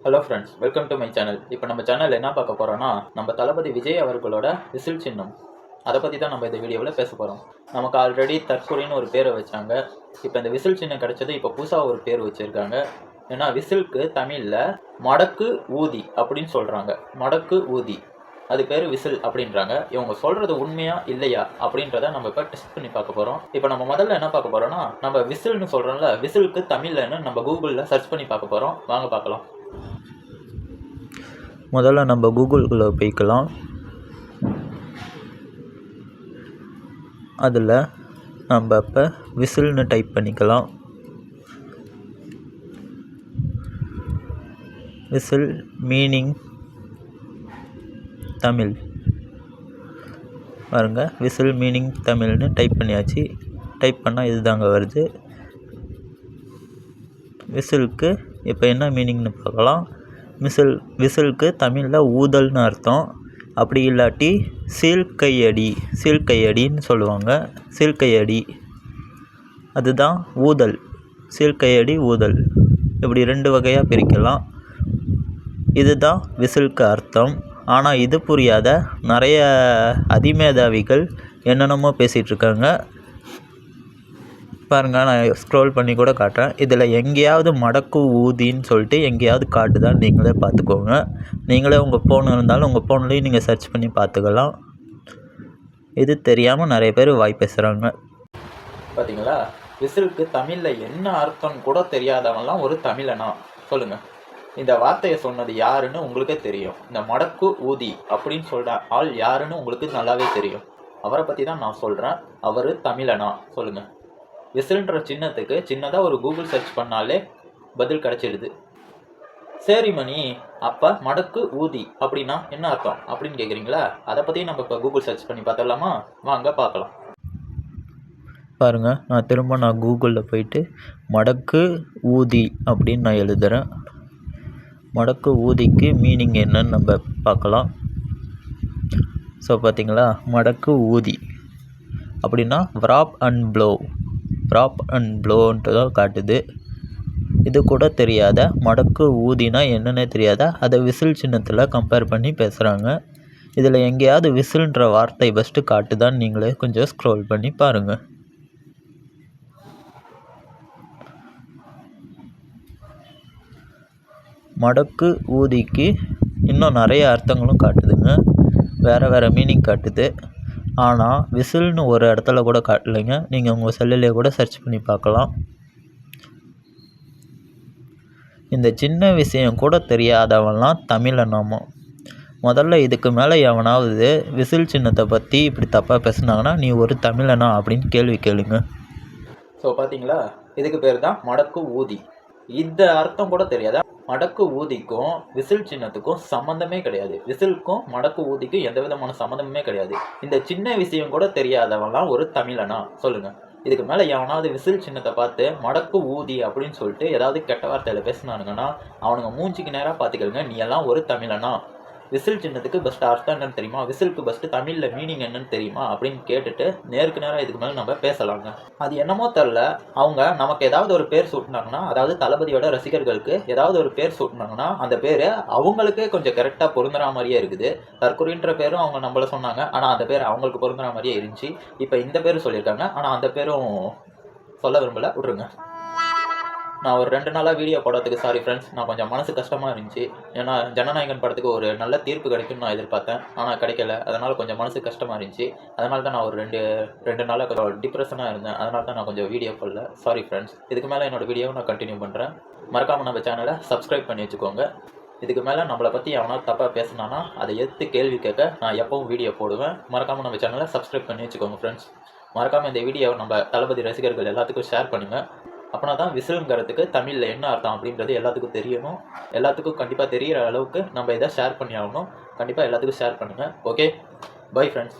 Hello friends, welcome to my channel. இப்போ நம்ம channel என்ன பார்க்க போகிறோன்னா, நம்ம தளபதி விஜய் அவர்களோட விசில் சின்னம் அதை பற்றி தான் நம்ம இந்த வீடியோவில் பேச போகிறோம். நமக்கு ஆல்ரெடி தற்கொலைன்னு ஒரு பேரை வச்சாங்க. இப்போ இந்த விசில் சின்னம் கிடச்சது. இப்போ புதுசாக ஒரு பேர் வச்சுருக்காங்க. ஏன்னா விசிலுக்கு தமிழில் மடக்கு ஊதி அப்படின்னு சொல்கிறாங்க. மடக்கு ஊதி, அது பேர் விசில் அப்படின்றாங்க. இவங்க சொல்கிறது உண்மையா இல்லையா அப்படின்றத நம்ம இப்போ டெஸ்ட் பண்ணி பார்க்க போகிறோம். இப்போ நம்ம முதல்ல என்ன பார்க்க போகிறோன்னா, நம்ம விசில்னு சொல்கிறோம்ல, விசிலுக்கு தமிழ்லன்னு நம்ம கூகுளில் சர்ச் பண்ணி பார்க்க போகிறோம். வாங்க பார்க்கலாம். முதல்ல நம்ம கூகுளுக்குள்ளே போய்க்கலாம். அதில் நம்ம இப்போ விசில்னு டைப் பண்ணிக்கலாம். விசில் மீனிங் தமிழ் பாருங்க. விசில் மீனிங் தமிழ்னு டைப் பண்ணியாச்சு. டைப் பண்ணால் இது தாங்க வருது. விசிலுக்கு இப்போ என்ன மீனிங்னு பார்க்கலாம். விசிலுக்கு தமிழில் ஊதல்னு அர்த்தம். அப்படி இல்லாட்டி சீழ்க்கையடின்னு சொல்லுவாங்க. சீழ்க்கையடி அதுதான் ஊதல். சீழ்க்கையடி ஊதல், இப்படி 2 வகையாக பிரிக்கலாம். இதுதான் விசிலுக்கு அர்த்தம். ஆனால் இது புரியாத நிறைய அதிமேதாவிகள் என்னென்னமோ பேசிகிட்ருக்காங்க பாருங்கள். நான் ஸ்க்ரோல் பண்ணி கூட காட்டுறேன். இதில் எங்கேயாவது மடக்கு ஊதின்னு சொல்லிட்டு எங்கேயாவது காட்டுதான்னு நீங்களே பார்த்துக்கோங்க. நீங்களே உங்கள் ஃபோன் இருந்தாலும் உங்கள் ஃபோன்லேயும் நீங்கள் சர்ச் பண்ணி பார்த்துக்கலாம். இது தெரியாமல் நிறைய பேர் வாய் பேசுகிறாங்க. பார்த்தீங்களா, விசிலுக்கு தமிழில் என்ன அர்த்தம்னு கூட தெரியாதவங்களாம் ஒரு தமிழனா சொல்லுங்கள். இந்த வார்த்தையை சொன்னது யாருன்னு உங்களுக்கே தெரியும். இந்த மடக்கு ஊதி அப்படின்னு சொல்கிற ஆள் யாருன்னு உங்களுக்கு நல்லாவே தெரியும். அவரை பற்றி தான் நான் சொல்கிறேன். அவர் தமிழனா சொல்லுங்கள். விசில்ன்ற சின்னத்துக்கு சின்னதாக ஒரு கூகுள் சர்ச் பண்ணாலே பதில் கிடச்சிடுது. சரி மணி, அப்போ மடக்கு ஊதி அப்படின்னா என்ன அர்த்தம் அப்படின்னு கேட்குறீங்களா? அதை பற்றி நம்ம இப்போ கூகுள் சர்ச் பண்ணி பார்த்துடலாமா? வாங்க பார்க்கலாம். பாருங்கள், நான் கூகுளில் போயிட்டு மடக்கு ஊதி அப்படின்னு நான் எழுதுகிறேன். மடக்கு ஊதிக்கு மீனிங் என்னன்னு நம்ம பார்க்கலாம். ஸோ பார்த்தீங்களா, மடக்கு ஊதி அப்படின்னா wrap and blowன்ட்டு தான் காட்டுது. இது கூட தெரியாத மடக்கு ஊதினா என்னன்னே தெரியாத அதை விசில் சின்னத்தில் கம்பேர் பண்ணி பேசுகிறாங்க. இதில் எங்கேயாவது விசில்ன்ற வார்த்தை ஃபஸ்ட்டு காட்டுதான்னு நீங்களே கொஞ்சம் ஸ்க்ரோல் பண்ணி பாருங்கள். மடக்கு ஊதிக்கு இன்னும் நிறைய அர்த்தங்களும் காட்டுதுங்க. வேறு மீனிங் காட்டுது. ஆனால் விசில்னு ஒரு இடத்துல கூட காட்டலைங்க. நீங்கள் உங்கள் செல்லுலேயே கூட சர்ச் பண்ணி பார்க்கலாம். இந்த சின்ன விஷயம் கூட தெரியாதவன்லாம் தமிழனாமா. முதல்ல இதுக்கு மேலே எவனாவது விசில் சின்னத்தை பற்றி இப்படி தப்பாக பேசுனாங்கன்னா நீ ஒரு தமிழனா அப்படின்னு கேள்வி கேளுங்க. ஸோ பார்த்தீங்களா, இதுக்கு பேர் தான் மடக்கு ஊதி. இந்த அர்த்தம் கூட தெரியாதா? மடக்கு ஊதிக்கும் விசில் சின்னத்துக்கும் சம்மந்தமே கிடையாது. விசிலுக்கும் மடக்கு ஊதிக்கும் எந்த விதமான சம்மந்தமே கிடையாது. இந்த சின்ன விஷயம் கூட தெரியாதவன்லாம் ஒரு தமிழனா சொல்லுங்கள். இதுக்கு மேலே எவனாவது விசில் சின்னத்தை பார்த்து மடக்கு ஊதி அப்படின்னு சொல்லிட்டு ஏதாவது கெட்ட வார்த்தையில் பேசினானுங்கன்னா அவனுங்க மூஞ்சிக்கு நேராக பார்த்துக்கலுங்க. நீ எல்லாம் ஒரு தமிழனா? விசில் சின்னத்துக்கு பெஸ்ட் அர்த்தம் என்னன்னு தெரியுமா? விசிலுக்கு பெஸ்ட்டு தமிழில் மீனிங் என்னன்னு தெரியுமா அப்படின்னு கேட்டுட்டு நேருக்கு நேராக இதுக்கு மேலே நம்ம பேசலாங்க. அது என்னமோ தெரில, அவங்க நமக்கு ஏதாவது ஒரு பேர் சூட்டினாங்கன்னா, அதாவது தளபதியோட ரசிகர்களுக்கு ஏதாவது ஒரு பேர் சூட்டினாங்கன்னா அந்த பேர் அவங்களுக்கே கொஞ்சம் கரெக்டாக பொருந்துற மாதிரியே இருக்குது. தற்கொலைன்ற பேரும் அவங்க நம்மள சொன்னாங்க, ஆனால் அந்த பேர் அவங்களுக்கு பொருந்துற மாதிரியே இருந்துச்சு. இப்போ இந்த பேரும் சொல்லியிருக்காங்க, ஆனால் அந்த பேரும் சொல்ல விரும்பலை, விட்ருங்க. நான் ஒரு 2 நாளாக வீடியோ போடுறதுக்கு சாரி ஃப்ரெண்ட்ஸ். நான் கொஞ்சம் மனசு கஷ்டமாக இருந்துச்சு. ஏன்னா ஜனநாயகன் படத்துக்கு ஒரு நல்ல தீர்ப்பு கிடைக்கும்னு நான் எதிர்பார்த்தேன், ஆனால் கிடைக்கல. அதனால் கொஞ்சம் மனசு கஷ்டமாக இருந்துச்சு. அதனால தான் நான் ஒரு ரெண்டு நாளாக கொஞ்சம் டிப்ரெஷனாக இருந்தேன். அதனால தான் நான் கொஞ்சம் வீடியோ போடல. Sorry friends. இதுக்கு மேலே என்னோடய வீடியோவை நான் கண்டினியூ பண்ணுறேன். மறக்காமல் நம்ம சேனலை சப்ஸ்கிரைப் பண்ணி வச்சுக்கோங்க. இதுக்கு மேலே நம்மளை பற்றி எவனா தப்பாக பேசினானா அதை எடுத்து கேள்வி கேட்க நான் எப்பவும் வீடியோ போடுவேன். மறக்காமல் நம்ம சேனலை சப்ஸ்கிரைப் பண்ணி வச்சுக்கோங்க ஃப்ரெண்ட்ஸ். மறக்காமல் இந்த வீடியோவை நம்ம தளபதி ரசிகர்கள் எல்லாத்துக்கும் ஷேர் பண்ணுங்கள். அப்படின்னா தான் விசிலுங்கிறதுக்கு தமிழில் என்ன அர்த்தம் அப்படின்றது எல்லாத்துக்கும் தெரியணும். எல்லாத்துக்கும் கண்டிப்பாக தெரிகிற அளவுக்கு நம்ம இதை ஷேர் பண்ணி ஆகணும். கண்டிப்பாக எல்லாத்துக்கும் ஷேர் பண்ணுங்கள். Okay, bye friends.